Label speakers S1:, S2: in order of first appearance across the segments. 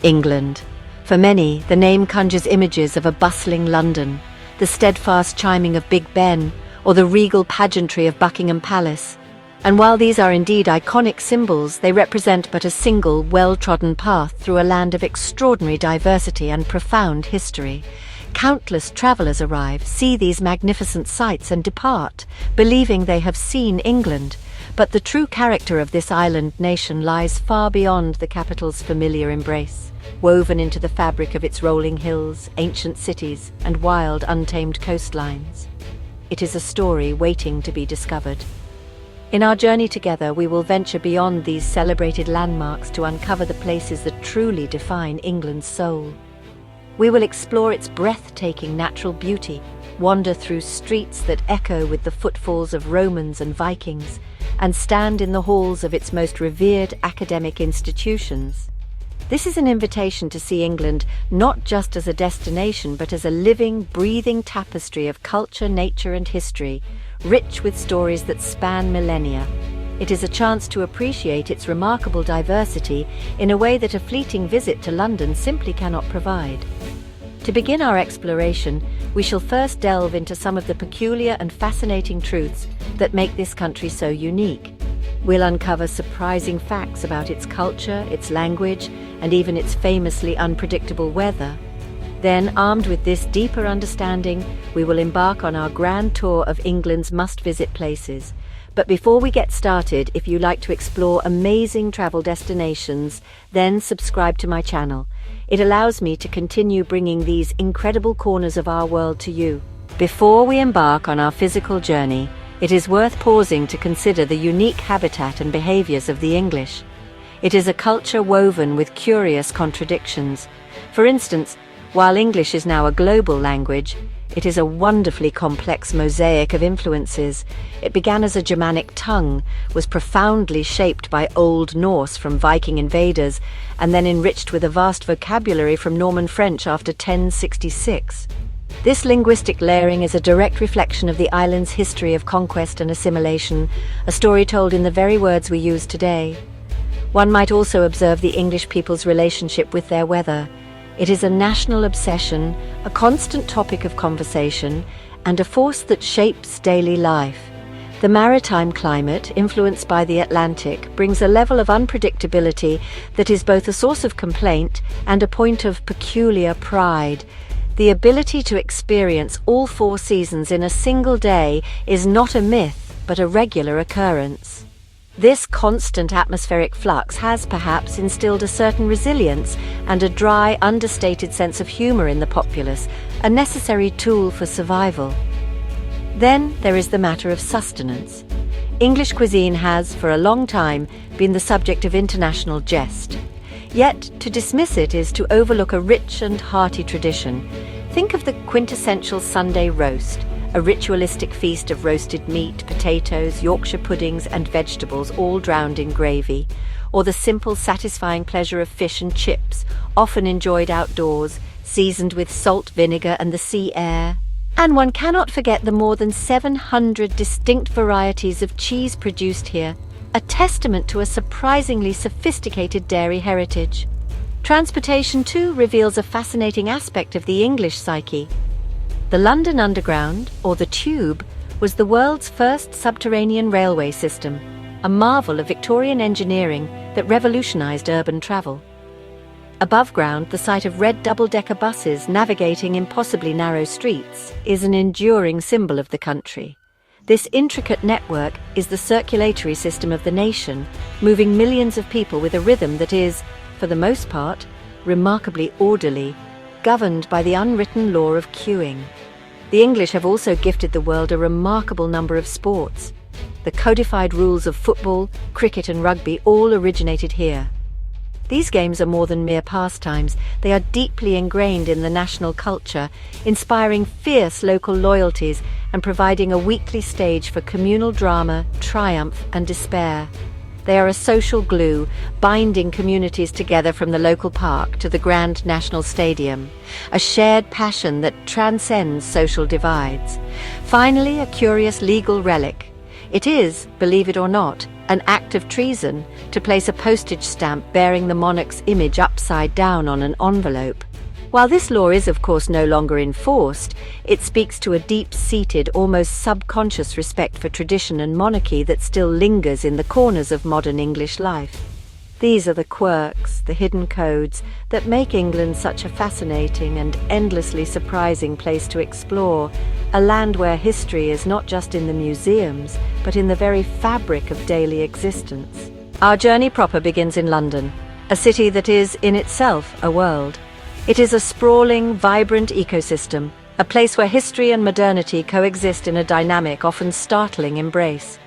S1: England. For many, the name conjures images of a bustling London, the steadfast chiming of Big Ben, or the regal pageantry of Buckingham Palace. And while these are indeed iconic symbols, they represent but a single, well-trodden path through a land of extraordinary diversity and profound history. Countless travelers arrive, see these magnificent sights and depart, believing they have seen England. But the true character of this island nation lies far beyond the capital's familiar embrace, woven into the fabric of its rolling hills, ancient cities, and wild, untamed coastlines. It is a story waiting to be discovered. In our journey together, we will venture beyond these celebrated landmarks to uncover the places that truly define England's soul. We will explore its breathtaking natural beauty, wander through streets that echo with the footfalls of Romans and Vikings, and stand in the halls of its most revered academic institutions. This is an invitation to see England not just as a destination, but as a living, breathing tapestry of culture, nature, and history, rich with stories that span millennia. It is a chance to appreciate its remarkable diversity in a way that a fleeting visit to London simply cannot provide. To begin our exploration, we shall first delve into some of the peculiar and fascinating truths that make this country so unique. We'll uncover surprising facts about its culture, its language, and even its famously unpredictable weather. Then, armed with this deeper understanding, we will embark on our grand tour of England's must-visit places. But before we get started, if you like to explore amazing travel destinations, then subscribe to my channel. It allows me to continue bringing these incredible corners of our world to you. Before we embark on our physical journey, it is worth pausing to consider the unique habitat and behaviors of the English. It is a culture woven with curious contradictions. For instance, while English is now a global language, it is a wonderfully complex mosaic of influences. It began as a Germanic tongue, was profoundly shaped by Old Norse from Viking invaders, and then enriched with a vast vocabulary from Norman French after 1066. This linguistic layering is a direct reflection of the island's history of conquest and assimilation, a story told in the very words we use today. One might also observe the English people's relationship with their weather. It is a national obsession, a constant topic of conversation, and a force that shapes daily life. The maritime climate, influenced by the Atlantic, brings a level of unpredictability that is both a source of complaint and a point of peculiar pride. The ability to experience all 4 seasons in a single day is not a myth, but a regular occurrence. This constant atmospheric flux has perhaps instilled a certain resilience and a dry, understated sense of humor in the populace, a necessary tool for survival. Then there is the matter of sustenance. English cuisine has, for a long time, been the subject of international jest. Yet, to dismiss it is to overlook a rich and hearty tradition. Think of the quintessential Sunday roast, a ritualistic feast of roasted meat, potatoes, Yorkshire puddings, and vegetables, all drowned in gravy, or the simple, satisfying pleasure of fish and chips, often enjoyed outdoors, seasoned with salt vinegar and the sea air. And one cannot forget the more than 700 distinct varieties of cheese produced here, a testament to a surprisingly sophisticated dairy heritage. Transportation, too, reveals a fascinating aspect of the English psyche. The London Underground, or the Tube, was the world's first subterranean railway system, a marvel of Victorian engineering that revolutionized urban travel. Above ground, the sight of red double-decker buses navigating impossibly narrow streets is an enduring symbol of the country. This intricate network is the circulatory system of the nation, moving millions of people with a rhythm that is, for the most part, remarkably orderly, governed by the unwritten law of queuing. The English have also gifted the world a remarkable number of sports. The codified rules of football, cricket and rugby all originated here. These games are more than mere pastimes. They are deeply ingrained in the national culture, inspiring fierce local loyalties and providing a weekly stage for communal drama, triumph and despair. They are a social glue, binding communities together from the local park to the grand national stadium, a shared passion that transcends social divides. Finally, a curious legal relic. It is, believe it or not, an act of treason to place a postage stamp bearing the monarch's image upside down on an envelope. While this law is of course no longer enforced, it speaks to a deep-seated, almost subconscious respect for tradition and monarchy that still lingers in the corners of modern English life. These are the quirks, the hidden codes, that make England such a fascinating and endlessly surprising place to explore, a land where history is not just in the museums, but in the very fabric of daily existence. Our journey proper begins in London, a city that is, in itself, a world. It is a sprawling, vibrant ecosystem, a place where history and modernity coexist in a dynamic, often startling embrace.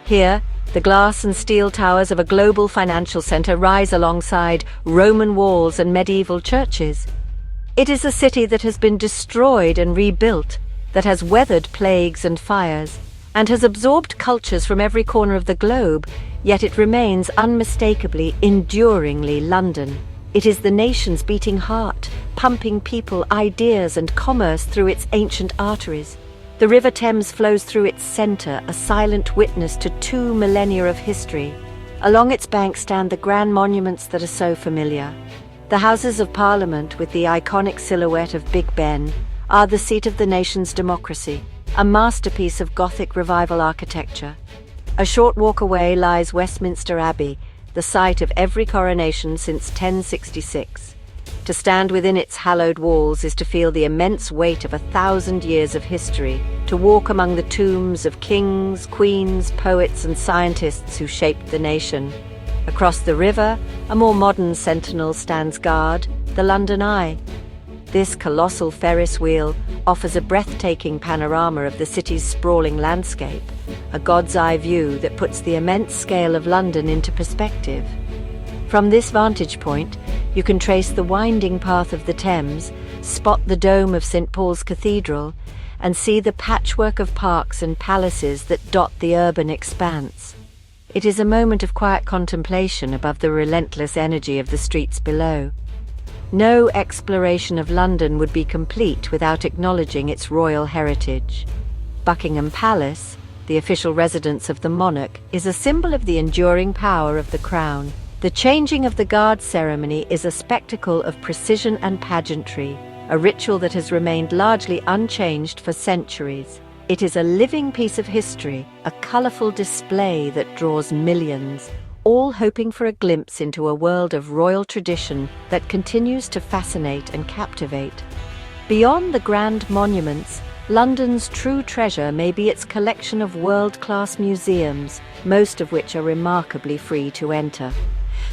S1: Here, the glass and steel towers of a global financial center rise alongside Roman walls and medieval churches. It is a city that has been destroyed and rebuilt, that has weathered plagues and fires, and has absorbed cultures from every corner of the globe, yet it remains unmistakably, enduringly London. It is the nation's beating heart, pumping people, ideas, and commerce through its ancient arteries. The River Thames flows through its center, a silent witness to 2 millennia of history. Along its banks stand the grand monuments that are so familiar. The Houses of Parliament, with the iconic silhouette of Big Ben, are the seat of the nation's democracy, a masterpiece of Gothic revival architecture. A short walk away lies Westminster Abbey, the site of every coronation since 1066. To stand within its hallowed walls is to feel the immense weight of 1,000 years of history, to walk among the tombs of kings, queens, poets, and scientists who shaped the nation. Across the river, a more modern sentinel stands guard, the London Eye. This colossal Ferris wheel offers a breathtaking panorama of the city's sprawling landscape, a god's eye view that puts the immense scale of London into perspective. From this vantage point, you can trace the winding path of the Thames, spot the dome of St. Paul's Cathedral, and see the patchwork of parks and palaces that dot the urban expanse. It is a moment of quiet contemplation above the relentless energy of the streets below. No exploration of London would be complete without acknowledging its royal heritage. Buckingham Palace, the official residence of the monarch, is a symbol of the enduring power of the crown. The changing of the guard ceremony is a spectacle of precision and pageantry, a ritual that has remained largely unchanged for centuries. It is a living piece of history, a colourful display that draws millions, all hoping for a glimpse into a world of royal tradition that continues to fascinate and captivate. Beyond the grand monuments, London's true treasure may be its collection of world-class museums, most of which are remarkably free to enter.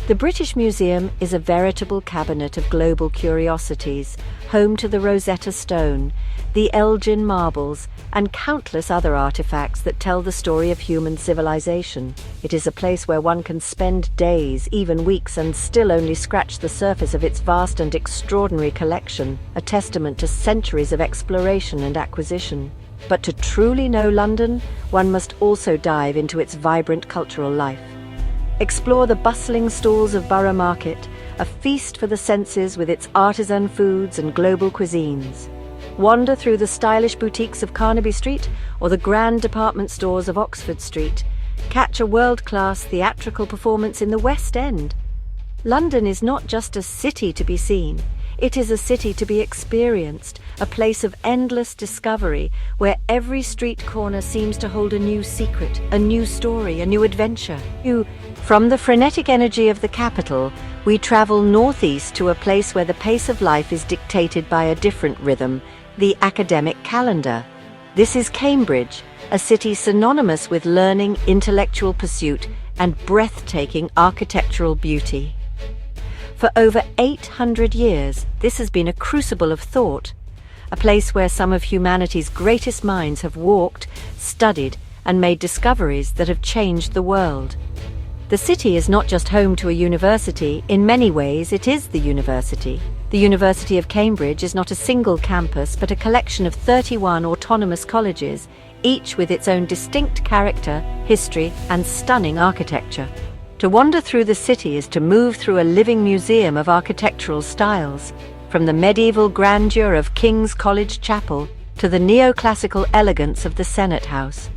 S1: The British Museum is a veritable cabinet of global curiosities, home to the Rosetta Stone, the Elgin marbles, and countless other artifacts that tell the story of human civilization. It is a place where one can spend days, even weeks, and still only scratch the surface of its vast and extraordinary collection, a testament to centuries of exploration and acquisition. But to truly know London, one must also dive into its vibrant cultural life. Explore the bustling stalls of Borough Market, a feast for the senses with its artisan foods and global cuisines. Wander through the stylish boutiques of Carnaby Street or the grand department stores of Oxford Street. Catch a world-class theatrical performance in the West End. London is not just a city to be seen, it is a city to be experienced, a place of endless discovery where every street corner seems to hold a new secret, a new story, a new adventure. From the frenetic energy of the capital, we travel northeast to a place where the pace of life is dictated by a different rhythm, the academic calendar. This is Cambridge, a city synonymous with learning, intellectual pursuit, and breathtaking architectural beauty. For over 800 years, this has been a crucible of thought, a place where some of humanity's greatest minds have walked, studied, and made discoveries that have changed the world. The city is not just home to a university, in many ways it is the university. The University of Cambridge is not a single campus, but a collection of 31 autonomous colleges, each with its own distinct character, history, and stunning architecture. To wander through the city is to move through a living museum of architectural styles, from the medieval grandeur of King's College Chapel to the neoclassical elegance of the Senate House.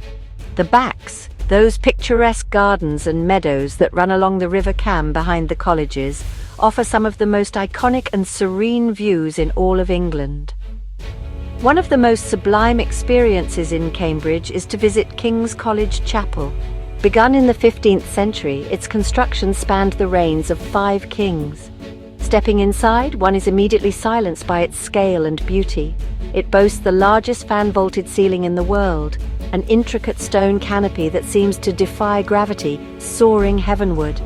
S1: The backs, Those picturesque gardens and meadows that run along the River Cam behind the colleges offer some of the most iconic and serene views in all of England. One of the most sublime experiences in Cambridge is to visit King's College Chapel. Begun in the 15th century, its construction spanned the reigns of 5 kings. Stepping inside, one is immediately silenced by its scale and beauty. It boasts the largest fan-vaulted ceiling in the world, an intricate stone canopy that seems to defy gravity, soaring heavenward.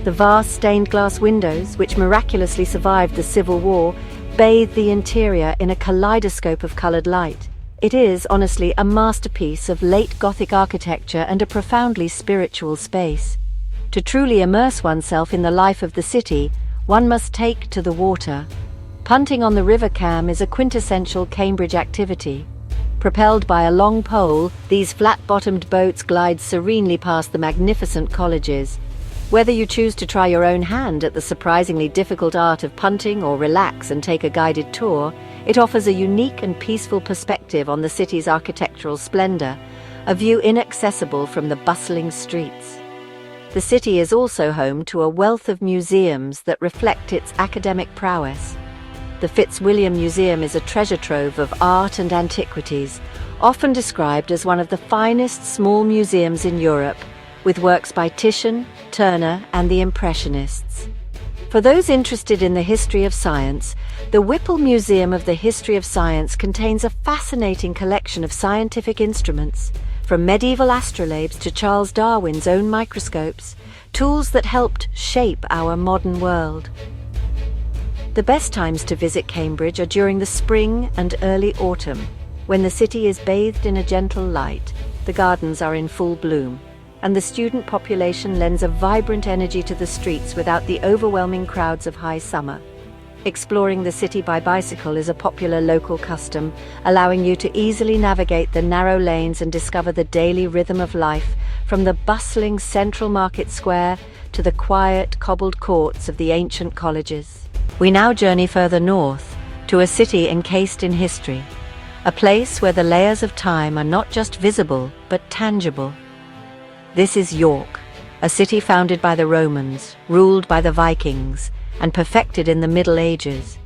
S1: The vast stained glass windows, which miraculously survived the Civil War, bathe the interior in a kaleidoscope of coloured light. It is, honestly, a masterpiece of late Gothic architecture and a profoundly spiritual space. To truly immerse oneself in the life of the city, one must take to the water. Punting on the River Cam is a quintessential Cambridge activity. Propelled by a long pole, these flat-bottomed boats glide serenely past the magnificent colleges. Whether you choose to try your own hand at the surprisingly difficult art of punting or relax and take a guided tour, it offers a unique and peaceful perspective on the city's architectural splendor, a view inaccessible from the bustling streets. The city is also home to a wealth of museums that reflect its academic prowess. The Fitzwilliam Museum is a treasure trove of art and antiquities, often described as one of the finest small museums in Europe, with works by Titian, Turner, and the Impressionists. For those interested in the history of science, the Whipple Museum of the History of Science contains a fascinating collection of scientific instruments, from medieval astrolabes to Charles Darwin's own microscopes, tools that helped shape our modern world. The best times to visit Cambridge are during the spring and early autumn, when the city is bathed in a gentle light, the gardens are in full bloom, and the student population lends a vibrant energy to the streets without the overwhelming crowds of high summer. Exploring the city by bicycle is a popular local custom, allowing you to easily navigate the narrow lanes and discover the daily rhythm of life, from the bustling central market square to the quiet, cobbled courts of the ancient colleges. We now journey further north, to a city encased in history, a place where the layers of time are not just visible, but tangible. This is York, a city founded by the Romans, ruled by the Vikings, and perfected in the Middle Ages.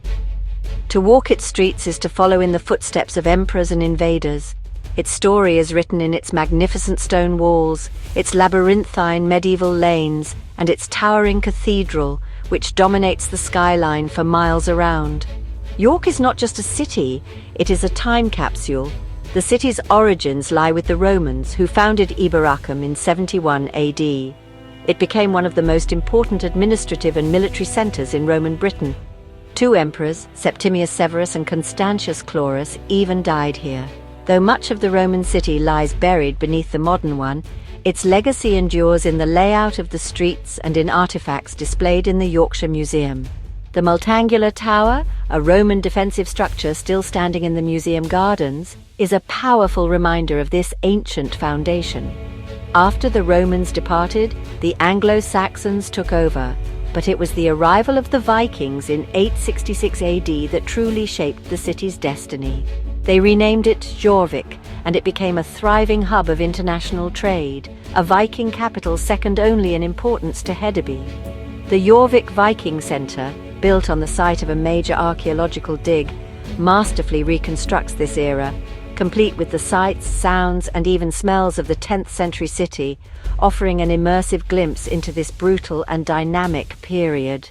S1: To walk its streets is to follow in the footsteps of emperors and invaders. Its story is written in its magnificent stone walls, its labyrinthine medieval lanes, and its towering cathedral, which dominates the skyline for miles around. York is not just a city, it is a time capsule. The city's origins lie with the Romans, who founded Iberacum in 71 AD. It became one of the most important administrative and military centers in Roman Britain. 2 emperors, Septimius Severus and Constantius Chlorus, even died here. Though much of the Roman city lies buried beneath the modern one, its legacy endures in the layout of the streets and in artifacts displayed in the Yorkshire Museum. The Multangular Tower, a Roman defensive structure still standing in the museum gardens, is a powerful reminder of this ancient foundation. After the Romans departed, the Anglo-Saxons took over, but it was the arrival of the Vikings in 866 AD that truly shaped the city's destiny. They renamed it Jorvik, and it became a thriving hub of international trade, a Viking capital second only in importance to Hedeby. The Jorvik Viking Centre, built on the site of a major archaeological dig, masterfully reconstructs this era, complete with the sights, sounds, and even smells of the 10th century city, offering an immersive glimpse into this brutal and dynamic period.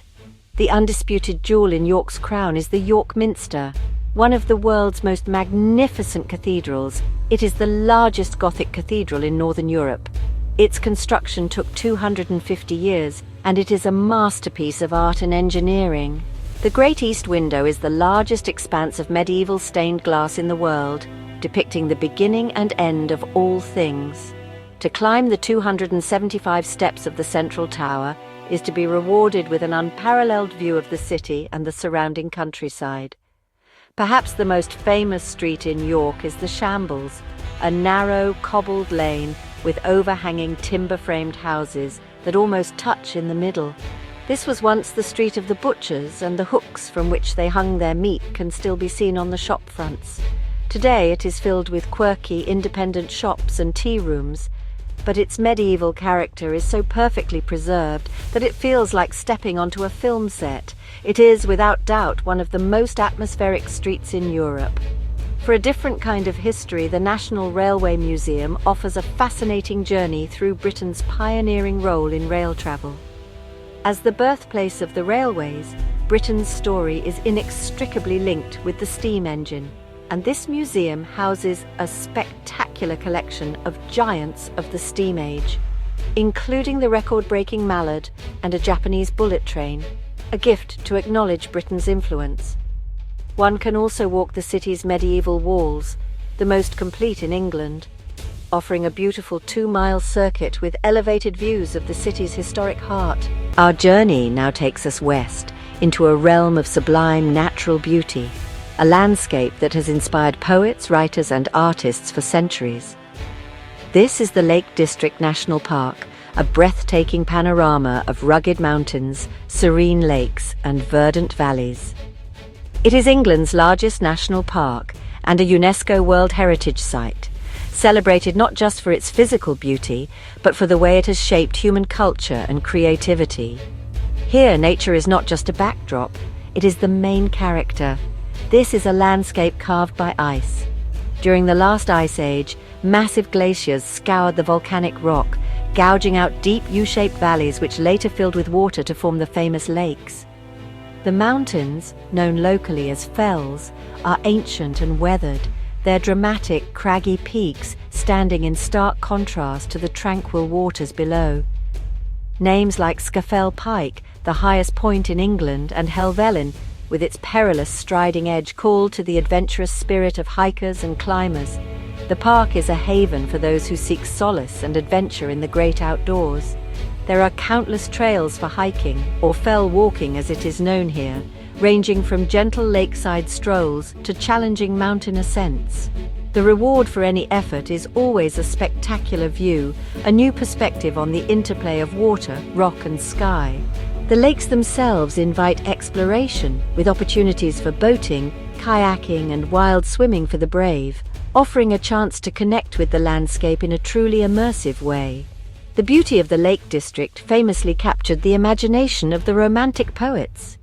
S1: The undisputed jewel in York's crown is the York Minster, one of the world's most magnificent cathedrals. It is the largest Gothic cathedral in Northern Europe. Its construction took 250 years, and it is a masterpiece of art and engineering. The Great East Window is the largest expanse of medieval stained glass in the world, depicting the beginning and end of all things. To climb the 275 steps of the central tower is to be rewarded with an unparalleled view of the city and the surrounding countryside. Perhaps the most famous street in York is the Shambles, a narrow, cobbled lane with overhanging timber-framed houses that almost touch in the middle. This was once the street of the butchers, and the hooks from which they hung their meat can still be seen on the shop fronts. Today it is filled with quirky, independent shops and tea rooms. but its medieval character is so perfectly preserved that it feels like stepping onto a film set. It is, without doubt, one of the most atmospheric streets in Europe. For a different kind of history, the National Railway Museum offers a fascinating journey through Britain's pioneering role in rail travel. As the birthplace of the railways, Britain's story is inextricably linked with the steam engine, and this museum houses a spectacular collection of giants of the steam age, including the record-breaking Mallard and a Japanese bullet train, a gift to acknowledge Britain's influence. One can also walk the city's medieval walls, the most complete in England, offering a beautiful 2-mile circuit with elevated views of the city's historic heart. Our journey now takes us west, into a realm of sublime natural beauty, a landscape that has inspired poets, writers, and artists for centuries. This is the Lake District National Park, a breathtaking panorama of rugged mountains, serene lakes, and verdant valleys. It is England's largest national park and a UNESCO World Heritage Site, celebrated not just for its physical beauty, but for the way it has shaped human culture and creativity. Here, nature is not just a backdrop, it is the main character. This is a landscape carved by ice. During the last ice age, massive glaciers scoured the volcanic rock, gouging out deep U-shaped valleys which later filled with water to form the famous lakes. The mountains, known locally as fells, are ancient and weathered, their dramatic, craggy peaks standing in stark contrast to the tranquil waters below. Names like Scafell Pike, the highest point in England, and Helvellyn, with its perilous striding edge, call to the adventurous spirit of hikers and climbers. The park is a haven for those who seek solace and adventure in the great outdoors. There are countless trails for hiking, or fell walking as it is known here, ranging from gentle lakeside strolls to challenging mountain ascents. The reward for any effort is always a spectacular view, a new perspective on the interplay of water, rock, and sky. The lakes themselves invite exploration, with opportunities for boating, kayaking, and wild swimming for the brave, offering a chance to connect with the landscape in a truly immersive way. The beauty of the Lake District famously captured the imagination of the Romantic poets.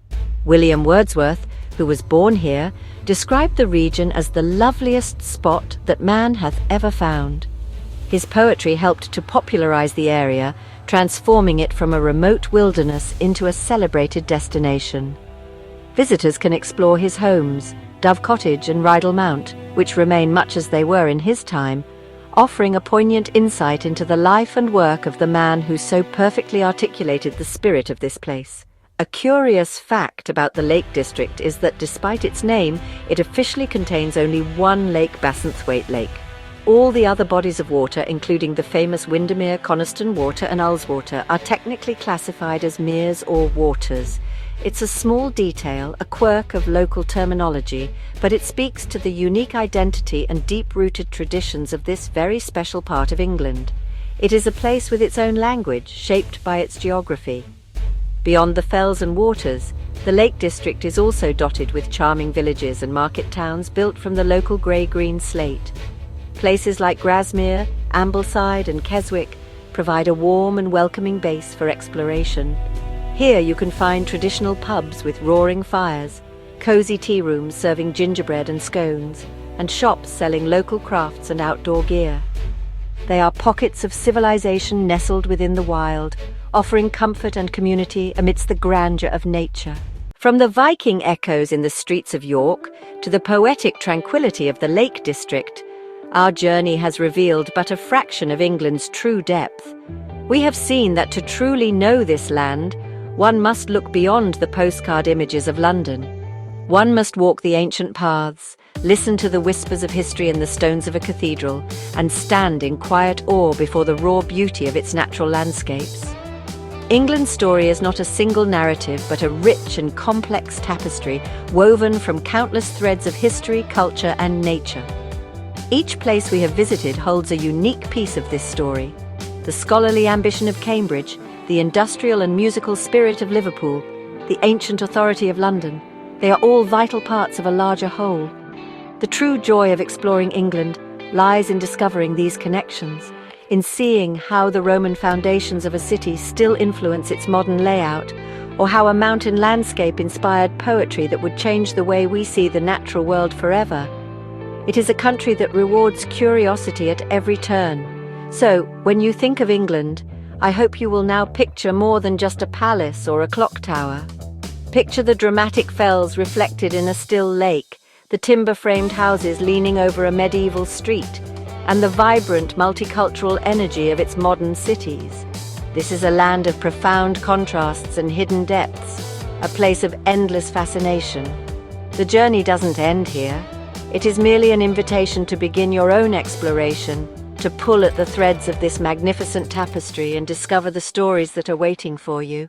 S1: William Wordsworth, who was born here, described the region as the loveliest spot that man hath ever found. His poetry helped to popularize the area, transforming it from a remote wilderness into a celebrated destination. Visitors can explore his homes, Dove Cottage and Rydal Mount, which remain much as they were in his time, offering a poignant insight into the life and work of the man who so perfectly articulated the spirit of this place. A curious fact about the Lake District is that despite its name, it officially contains only one lake, Bassenthwaite Lake. All the other bodies of water, including the famous Windermere, Coniston Water and Ullswater, are technically classified as meres or waters. It's a small detail, a quirk of local terminology, but it speaks to the unique identity and deep-rooted traditions of this very special part of England. It is a place with its own language, shaped by its geography. Beyond the fells and waters, the Lake District is also dotted with charming villages and market towns built from the local grey-green slate. Places like Grasmere, Ambleside and Keswick provide a warm and welcoming base for exploration. Here you can find traditional pubs with roaring fires, cosy tea rooms serving gingerbread and scones, and shops selling local crafts and outdoor gear. They are pockets of civilization nestled within the wild, offering comfort and community amidst the grandeur of nature. From the Viking echoes in the streets of York to the poetic tranquility of the Lake District, our journey has revealed but a fraction of England's true depth. We have seen that to truly know this land, one must look beyond the postcard images of London. One must walk the ancient paths, listen to the whispers of history in the stones of a cathedral, and stand in quiet awe before the raw beauty of its natural landscapes. England's story is not a single narrative, but a rich and complex tapestry woven from countless threads of history, culture, and nature. Each place we have visited holds a unique piece of this story. The scholarly ambition of Cambridge, the industrial and musical spirit of Liverpool, the ancient authority of London, they are all vital parts of a larger whole. The true joy of exploring England lies in discovering these connections, in seeing how the Roman foundations of a city still influence its modern layout, or how a mountain landscape inspired poetry that would change the way we see the natural world forever. It is a country that rewards curiosity at every turn. So, when you think of England, I hope you will now picture more than just a palace or a clock tower. Picture the dramatic fells reflected in a still lake, the timber-framed houses leaning over a medieval street, and the vibrant multicultural energy of its modern cities. This is a land of profound contrasts and hidden depths, a place of endless fascination. The journey doesn't end here. It is merely an invitation to begin your own exploration, to pull at the threads of this magnificent tapestry and discover the stories that are waiting for you.